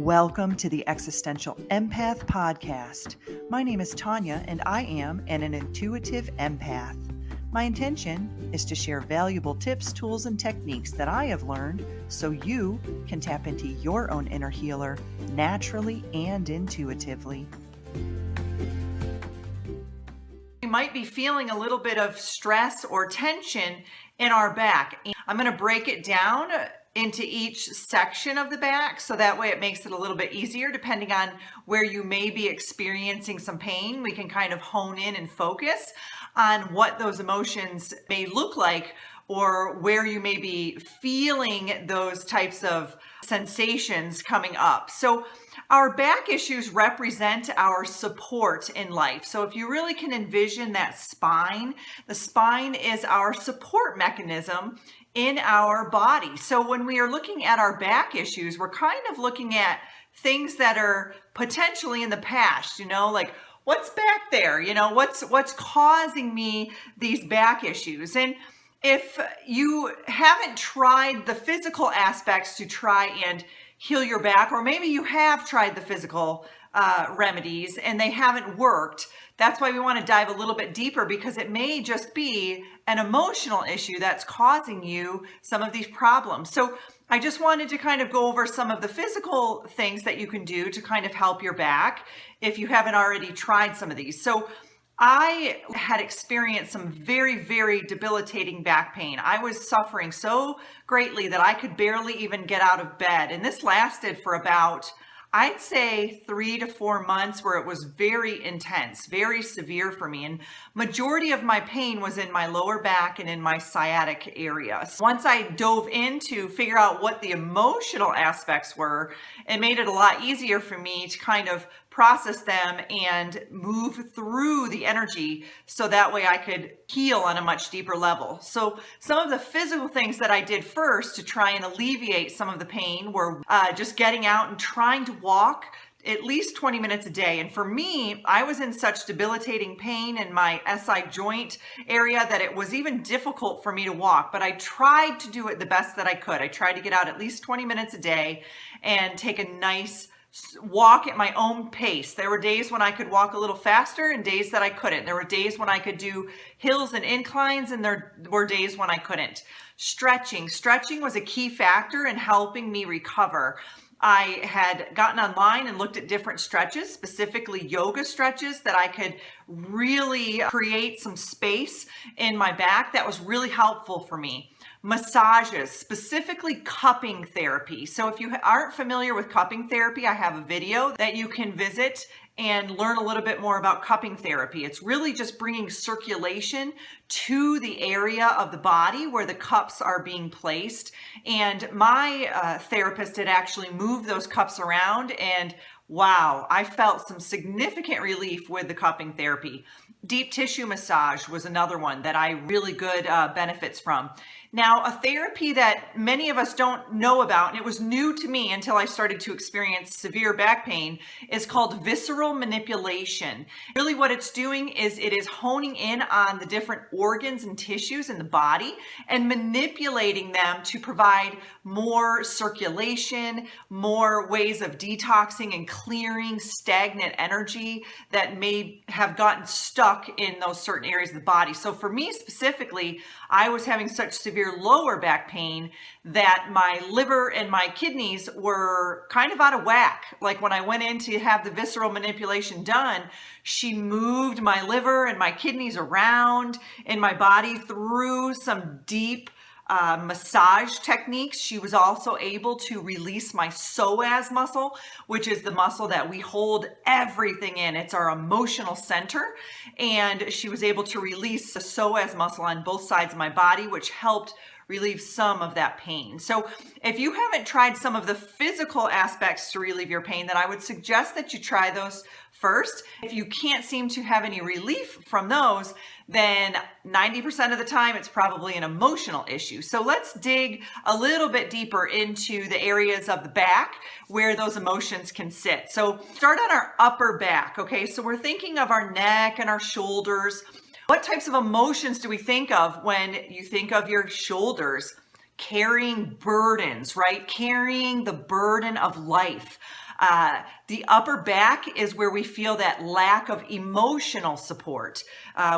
Welcome to the Existential Empath Podcast. My name is Tanya and I am an intuitive empath. My intention is to share valuable tips, tools, and techniques that I have learned so you can tap into your own inner healer naturally and intuitively. We might be feeling a little bit of stress or tension in our back. I'm going to break it down into each section of the back so that way it makes it a little bit easier depending on where you may be experiencing some pain. We can kind of hone in and focus on what those emotions may look like or where you may be feeling those types of sensations coming up. So our back issues represent our support in life. So if you really can envision that spine, the spine is our support mechanism in our body. So when we are looking at our back issues, we're kind of looking at things that are potentially in the past, like what's back there, what's causing me these back issues. And if you haven't tried the physical aspects to try and heal your back, or maybe you have tried the physical remedies and they haven't worked, that's why we want to dive a little bit deeper, because it may just be an emotional issue that's causing you some of these problems. So I just wanted to kind of go over some of the physical things that you can do to kind of help your back if you haven't already tried some of these. So I had experienced some very, very debilitating back pain. I was suffering so greatly that I could barely even get out of bed. And this lasted for about, I'd say 3 to 4 months, where it was very intense, very severe for me. And majority of my pain was in my lower back and in my sciatic area. So once I dove in to figure out what the emotional aspects were, it made it a lot easier for me to kind of process them and move through the energy so that way I could heal on a much deeper level. So some of the physical things that I did first to try and alleviate some of the pain were just getting out and trying to walk at least 20 minutes a day. And for me, I was in such debilitating pain in my SI joint area that it was even difficult for me to walk, but I tried to do it the best that I could. I tried to get out at least 20 minutes a day and take a nice walk at my own pace. There were days when I could walk a little faster and days that I couldn't. There were days when I could do hills and inclines, and there were days when I couldn't. Stretching was a key factor in helping me recover. I had gotten online and looked at different stretches, specifically yoga stretches, that I could really create some space in my back. That was really helpful for me. Massages, specifically cupping therapy. So if you aren't familiar with cupping therapy, I have a video that you can visit and learn a little bit more about cupping therapy. It's really just bringing circulation to the area of the body where the cups are being placed. And my therapist had actually moved those cups around, and wow, I felt some significant relief with the cupping therapy. Deep tissue massage was another one that I really good benefits from. Now, a therapy that many of us don't know about, and it was new to me until I started to experience severe back pain, is called visceral manipulation. Really what it's doing is it is honing in on the different organs and tissues in the body and manipulating them to provide more circulation, more ways of detoxing and clearing stagnant energy that may have gotten stuck in those certain areas of the body. So for me specifically, I was having such severe lower back pain that my liver and my kidneys were kind of out of whack. Like when I went in to have the visceral manipulation done, she moved my liver and my kidneys around in my body through some deep massage techniques. She was also able to release my psoas muscle, which is the muscle that we hold everything in. It's our emotional center. And she was able to release the psoas muscle on both sides of my body, which helped relieve some of that pain. So if you haven't tried some of the physical aspects to relieve your pain, then I would suggest that you try those first. If you can't seem to have any relief from those, then 90% of the time it's probably an emotional issue. So let's dig a little bit deeper into the areas of the back where those emotions can sit. So start on our upper back, okay? So we're thinking of our neck and our shoulders. What types of emotions do we think of when you think of your shoulders? Carrying burdens, right? Carrying the burden of life. The upper back is where we feel that lack of emotional support.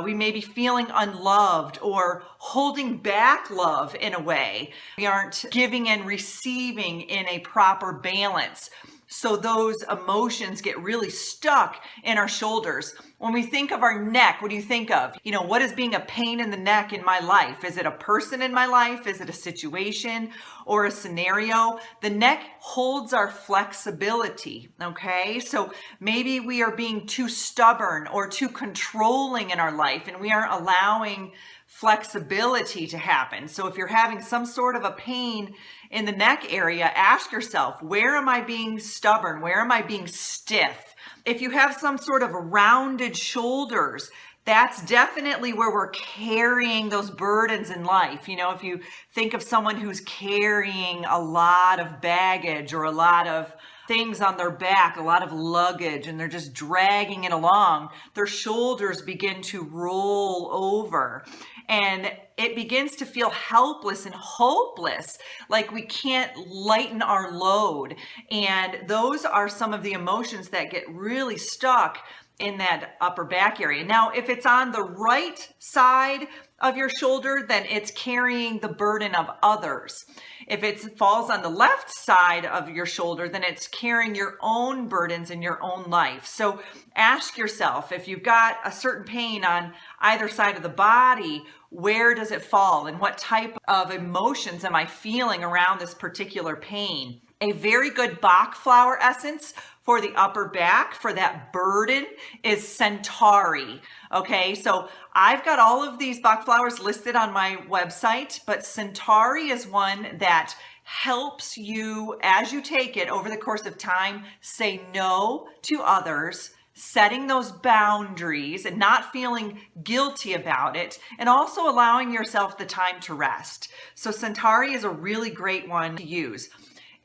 We may be feeling unloved or holding back love in a way. We aren't giving and receiving in a proper balance. So those emotions get really stuck in our shoulders. When we think of our neck, what do you think of? What is being a pain in the neck in my life? Is it a person in my life? Is it a situation or a scenario? The neck holds our flexibility, okay? So maybe we are being too stubborn or too controlling in our life, and we aren't allowing flexibility to happen. So if you're having some sort of a pain in the neck area, ask yourself, where am I being stubborn? Where am I being stiff? If you have some sort of rounded shoulders, that's definitely where we're carrying those burdens in life. If you think of someone who's carrying a lot of baggage or a lot of things on their back, a lot of luggage, and they're just dragging it along, their shoulders begin to roll over. And it begins to feel helpless and hopeless, like we can't lighten our load. And those are some of the emotions that get really stuck in that upper back area. Now, if it's on the right side of your shoulder, then it's carrying the burden of others. If it falls on the left side of your shoulder, then it's carrying your own burdens in your own life. So ask yourself, if you've got a certain pain on either side of the body, where does it fall and what type of emotions am I feeling around this particular pain? A very good Bach flower essence for the upper back, for that burden, is Centauri. Okay, so I've got all of these Bach flowers listed on my website, but Centauri is one that helps you, as you take it over the course of time, say no to others, setting those boundaries and not feeling guilty about it, and also allowing yourself the time to rest. So Centauri is a really great one to use.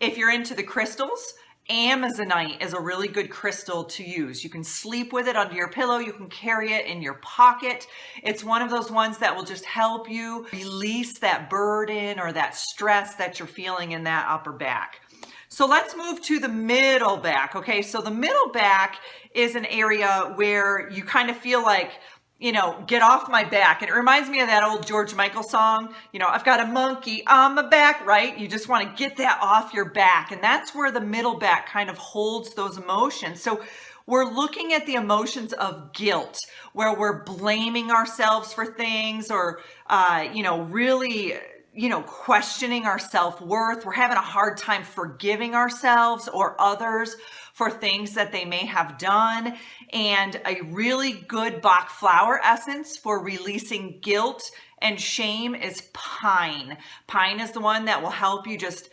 If you're into the crystals, Amazonite is a really good crystal to use. You can sleep with it under your pillow. You can carry it in your pocket. It's one of those ones that will just help you release that burden or that stress that you're feeling in that upper back. So let's move to the middle back. Okay, so the middle back is an area where you kind of feel like, get off my back. And it reminds me of that old George Michael song, I've got a monkey on my back, right? You just want to get that off your back. And that's where the middle back kind of holds those emotions. So we're looking at the emotions of guilt, where we're blaming ourselves for things or, really questioning our self-worth. We're having a hard time forgiving ourselves or others for things that they may have done. And a really good Bach flower essence for releasing guilt and shame is pine. Pine is the one that will help you just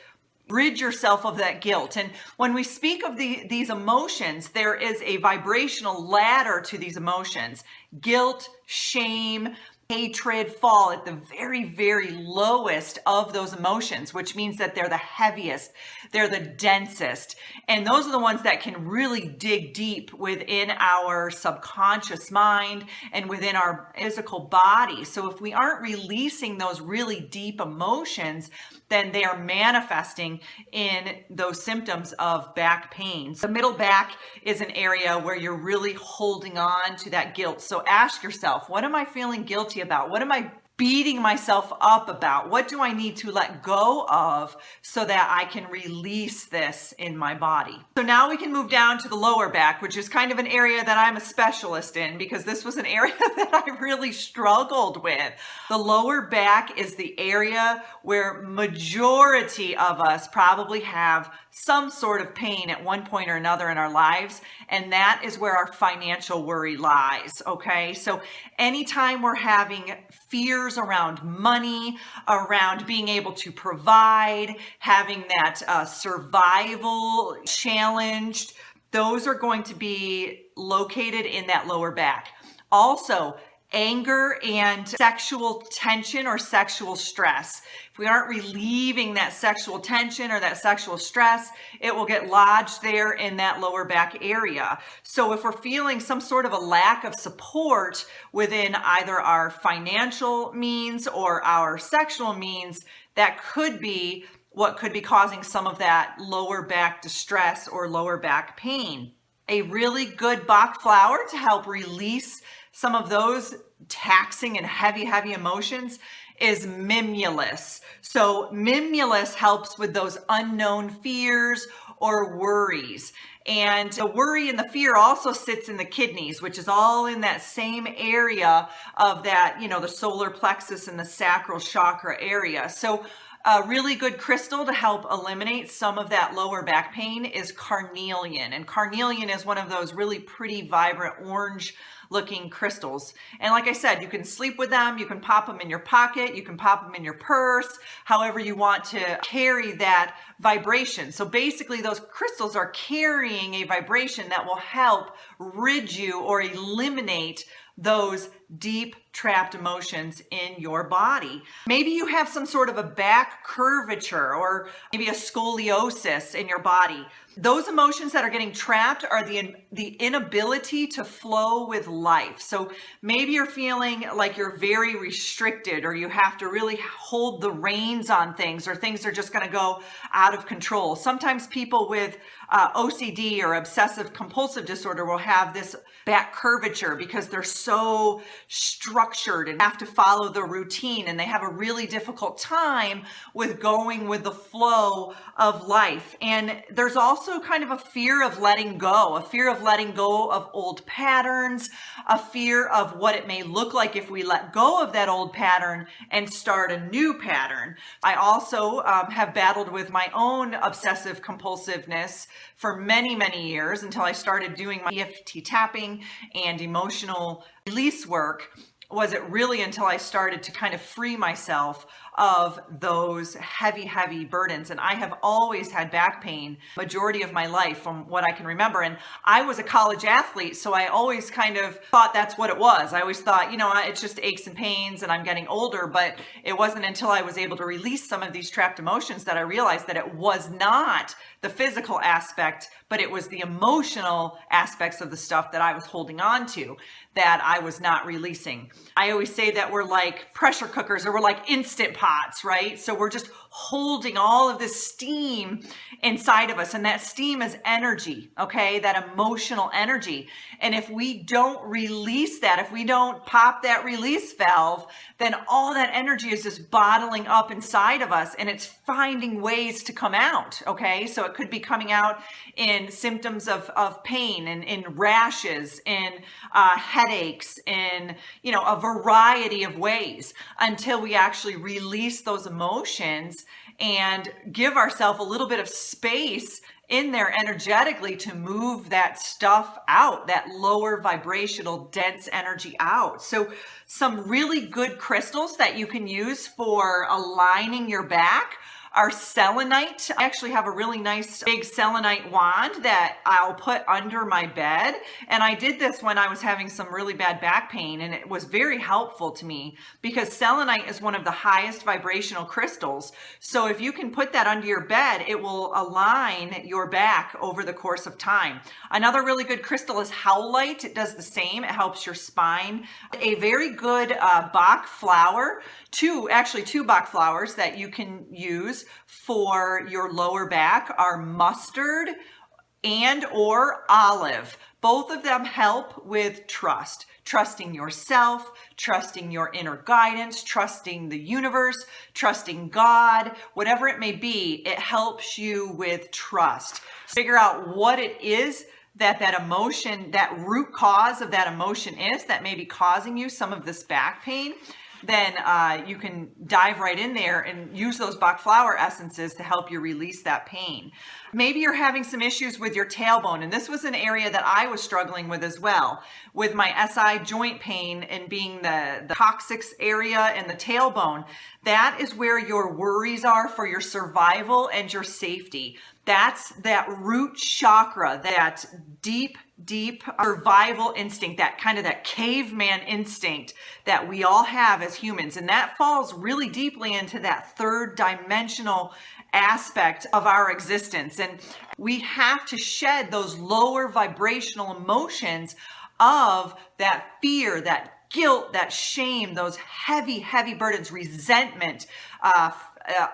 rid yourself of that guilt. And when we speak of these emotions, there is a vibrational ladder to these emotions. Guilt, shame, hatred fall at the very, very lowest of those emotions, which means that they're the heaviest, they're the densest. And those are the ones that can really dig deep within our subconscious mind and within our physical body. So if we aren't releasing those really deep emotions, then they are manifesting in those symptoms of back pain. The middle back is an area where you're really holding on to that guilt. So ask yourself, what am I feeling guilty about? What am I beating myself up about? What do I need to let go of so that I can release this in my body? So now we can move down to the lower back, which is kind of an area that I'm a specialist in because this was an area that I really struggled with. The lower back is the area where majority of us probably have some sort of pain at one point or another in our lives, and that is where our financial worry lies, okay? So anytime we're having fears around money, around being able to provide, having that survival challenged, those are going to be located in that lower back. Also, anger and sexual tension or sexual stress. If we aren't relieving that sexual tension or that sexual stress, it will get lodged there in that lower back area. So if we're feeling some sort of a lack of support within either our financial means or our sexual means, that could be what could be causing some of that lower back distress or lower back pain. A really good Bach flower to help release some of those taxing and heavy emotions is mimulus. So mimulus helps with those unknown fears or worries. And the worry and the fear also sits in the kidneys, which is all in that same area of that, the solar plexus and the sacral chakra area. So a really good crystal to help eliminate some of that lower back pain is carnelian. And carnelian is one of those really pretty vibrant orange looking crystals. And like I said, you can sleep with them, you can pop them in your pocket, you can pop them in your purse, however you want to carry that vibration. So basically those crystals are carrying a vibration that will help rid you or eliminate those deep trapped emotions in your body. Maybe you have some sort of a back curvature or maybe a scoliosis in your body. Those emotions that are getting trapped are the inability to flow with life. So maybe you're feeling like you're very restricted, or you have to really hold the reins on things, or things are just going to go out of control. Sometimes people with OCD or obsessive compulsive disorder will have this back curvature because they're so structured and have to follow the routine, and they have a really difficult time with going with the flow of life. And there's also kind of a fear of letting go of old patterns, a fear of what it may look like if we let go of that old pattern and start a new pattern. I also have battled with my own obsessive compulsiveness for many years until I started doing my EFT tapping and emotional release work. Was it really until I started to kind of free myself of those heavy burdens. And I have always had back pain majority of my life from what I can remember. And I was a college athlete, so I always kind of thought that's what it was. I always thought, it's just aches and pains and I'm getting older. But it wasn't until I was able to release some of these trapped emotions that I realized that it was not the physical aspect, but it was the emotional aspects of the stuff that I was holding on to that I was not releasing. I always say that we're like pressure cookers, or we're like instant pots, right? So we're just holding all of this steam inside of us, and that steam is energy, okay? That emotional energy. And if we don't release that, if we don't pop that release valve, then all that energy is just bottling up inside of us, and it's finding ways to come out, okay? So it could be coming out in symptoms of pain, and in rashes, in headaches, in a variety of ways, until we actually release those emotions and give ourselves a little bit of space in there energetically to move that stuff out, that lower vibrational dense energy out. So some really good crystals that you can use for aligning your back are selenite. I actually have a really nice big selenite wand that I'll put under my bed. And I did this when I was having some really bad back pain, and it was very helpful to me because selenite is one of the highest vibrational crystals. So if you can put that under your bed, it will align your back over the course of time. Another really good crystal is howlite. It does the same. It helps your spine. A very good Bach flower, two Bach flowers that you can use for your lower back are mustard and or olive. Both of them help with trusting yourself, trusting your inner guidance, trusting the universe, trusting God, whatever it may be. It helps you with trust. Figure out what it is that emotion, that root cause of that emotion is that may be causing you some of this back pain. Then you can dive right in there and use those Bach flower essences to help you release that pain. Maybe you're having some issues with your tailbone, and this was an area that I was struggling with as well, with my SI joint pain and being the coccyx area and the tailbone. That is where your worries are for your survival and your safety. That's that root chakra, that deep survival instinct, that caveman instinct that we all have as humans. And that falls really deeply into that third dimensional aspect of our existence. And we have to shed those lower vibrational emotions of that fear, that guilt, that shame, those heavy burdens, resentment,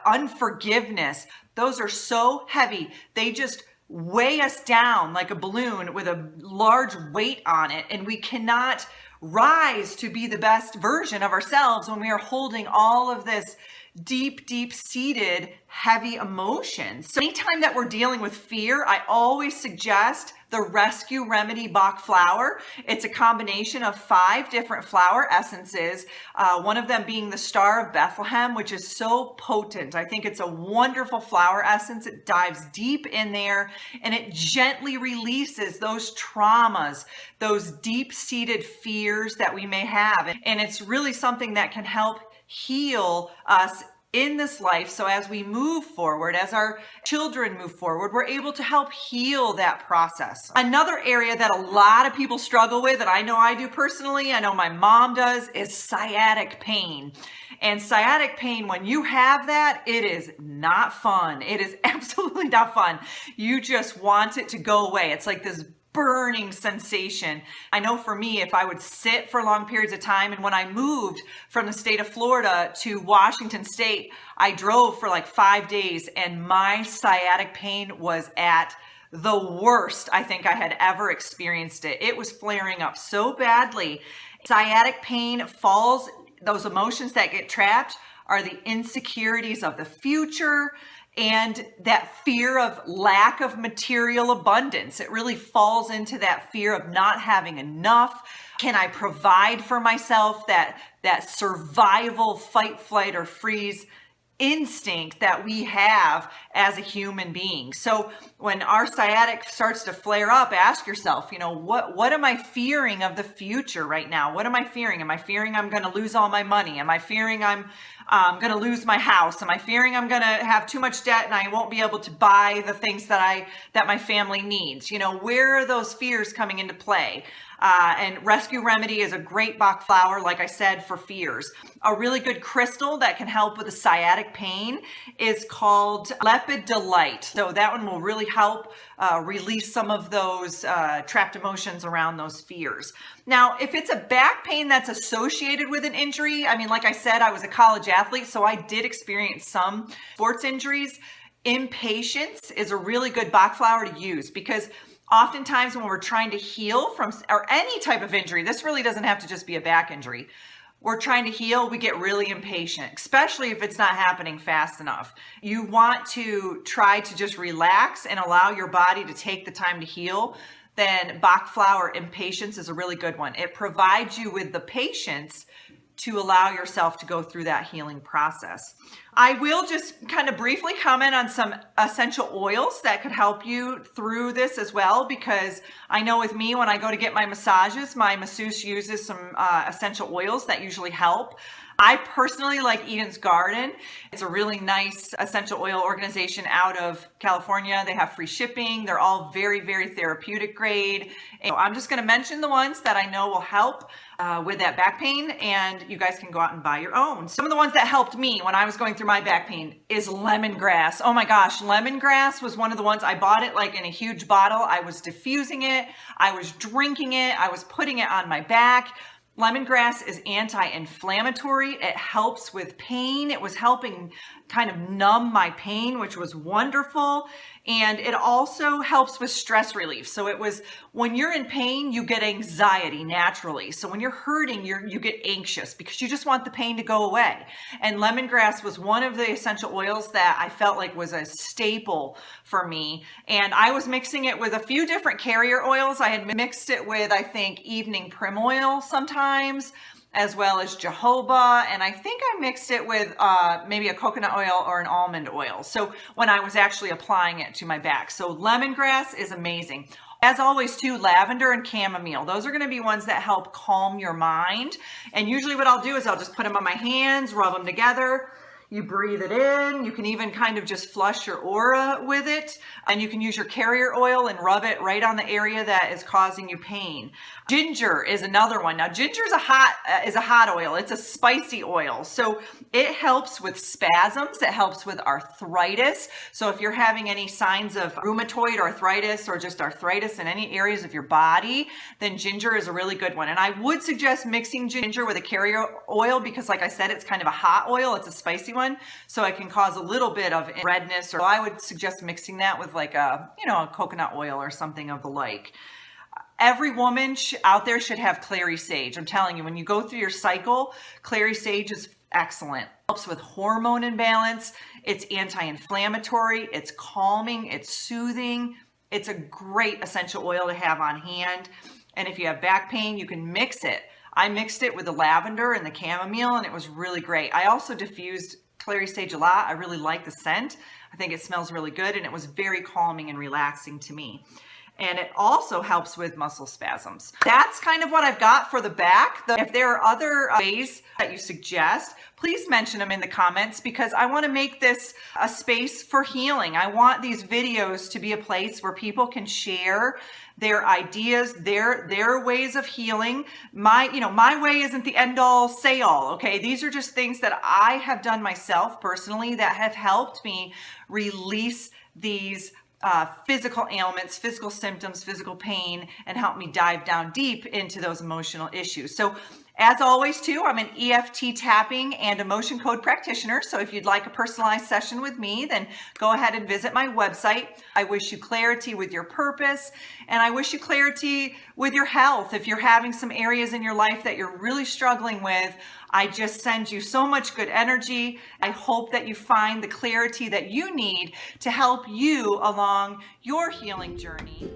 unforgiveness. Those are so heavy. They just weigh us down like a balloon with a large weight on it, and we cannot rise to be the best version of ourselves when we are holding all of this deep seated heavy emotions. So anytime that we're dealing with fear, I always suggest the Rescue Remedy Bach flower. It's a combination of 5 different flower essences, one of them being the Star of Bethlehem, which is so potent. I think it's a wonderful flower essence. It dives deep in there and it gently releases those traumas, those deep-seated fears that we may have. And it's really something that can help heal us in this life. So as we move forward, as our children move forward, we're able to help heal that process. Another area that a lot of people struggle with, and I know I do personally, I know my mom does, is sciatic pain. And sciatic pain, when you have that, it is not fun. It is absolutely not fun. You just want it to go away. It's like this burning sensation. I know for me, if I would sit for long periods of time, and when I moved from the state of Florida to Washington State, I drove for like 5 days and my sciatic pain was at the worst I think I had ever experienced it. It was flaring up so badly. Sciatic pain falls, those emotions that get trapped are the insecurities of the future, and that fear of lack of material abundance. It really falls into that fear of not having enough. Can I provide for myself? That survival, fight, flight, or freeze instinct that we have as a human being. So when our sciatic starts to flare up, ask yourself, what am I fearing of the future right now? What am I fearing? Am I fearing I'm going to lose all my money? Am I fearing I'm going to lose my house? Am I fearing I'm going to have too much debt and I won't be able to buy the things that my family needs? Where are those fears coming into play? And Rescue Remedy is a great Bach flower, like I said, for fears. A really good crystal that can help with the sciatic pain is called Lepid Delight. So that one will really help release some of those trapped emotions around those fears. Now, if it's a back pain that's associated with an injury, like I said, I was a college athlete, so I did experience some sports injuries. Impatience is a really good Bach flower to use because oftentimes when we're trying to heal from or any type of injury, this really doesn't have to just be a back injury. We're trying to heal, we get really impatient, especially if it's not happening fast enough. You want to try to just relax and allow your body to take the time to heal. Then Bach flower impatience is a really good one. It provides you with the patience to allow yourself to go through that healing process. I will just kind of briefly comment on some essential oils that could help you through this as well, because I know with me, when I go to get my massages, my masseuse uses some essential oils that usually help. I personally like Eden's Garden. It's a really nice essential oil organization out of California. They have free shipping. They're all very, very therapeutic grade. And so I'm just going to mention the ones that I know will help with that back pain, and you guys can go out and buy your own. Some of the ones that helped me when I was going through my back pain is lemongrass. Oh my gosh, lemongrass was one of the ones. I bought it like in a huge bottle. I was diffusing it. I was drinking it. I was putting it on my back. Lemongrass is anti-inflammatory. It helps with pain. It was helping kind of numb my pain, which was wonderful. And it also helps with stress relief. So it was, when you're in pain, you get anxiety naturally. So when you're hurting, you get anxious because you just want the pain to go away. And lemongrass was one of the essential oils that I felt like was a staple for me. And I was mixing it with a few different carrier oils. I had mixed it with, I think, evening prim oil sometimes, as well as jojoba, and I think I mixed it with maybe a coconut oil or an almond oil. So when I was actually applying it to my back. So lemongrass is amazing. As always too, lavender and chamomile. Those are going to be ones that help calm your mind. And usually what I'll do is I'll just put them on my hands, rub them together. You breathe it in. You can even kind of just flush your aura with it. And you can use your carrier oil and rub it right on the area that is causing you pain. Ginger is another one. Now, ginger is a hot oil. It's a spicy oil. So it helps with spasms. It helps with arthritis. So if you're having any signs of rheumatoid arthritis or just arthritis in any areas of your body, then ginger is a really good one. And I would suggest mixing ginger with a carrier oil because, like I said, it's kind of a hot oil. It's a spicy one, so it can cause a little bit of redness, or I would suggest mixing that with like a coconut oil or something of the like. Every woman out there should have clary sage. I'm telling you, when you go through your cycle, clary sage is excellent. It helps with hormone imbalance. It's anti-inflammatory. It's calming. It's soothing. It's a great essential oil to have on hand. And if you have back pain, you can mix it. I mixed it with the lavender and the chamomile, and it was really great. I also diffused clary sage a lot. I really like the scent. I think it smells really good, and it was very calming and relaxing to me. And it also helps with muscle spasms. That's kind of what I've got for the back. If there are other ways that you suggest, please mention them in the comments, because I want to make this a space for healing. I want these videos to be a place where people can share their ideas, their ways of healing. My way isn't the end all say all, okay? These are just things that I have done myself personally that have helped me release these physical ailments, physical symptoms, physical pain, and help me dive down deep into those emotional issues. So as always too, I'm an EFT tapping and emotion code practitioner. So if you'd like a personalized session with me, then go ahead and visit my website. I wish you clarity with your purpose, and I wish you clarity with your health. If you're having some areas in your life that you're really struggling with, I just send you so much good energy. I hope that you find the clarity that you need to help you along your healing journey.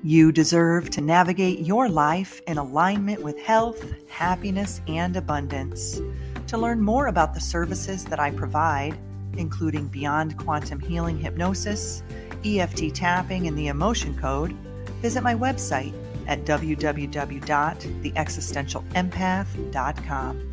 You deserve to navigate your life in alignment with health, happiness, and abundance. To learn more about the services that I provide, including Beyond Quantum Healing Hypnosis, EFT tapping, and the Emotion Code, visit my website at www.theexistentialempath.com.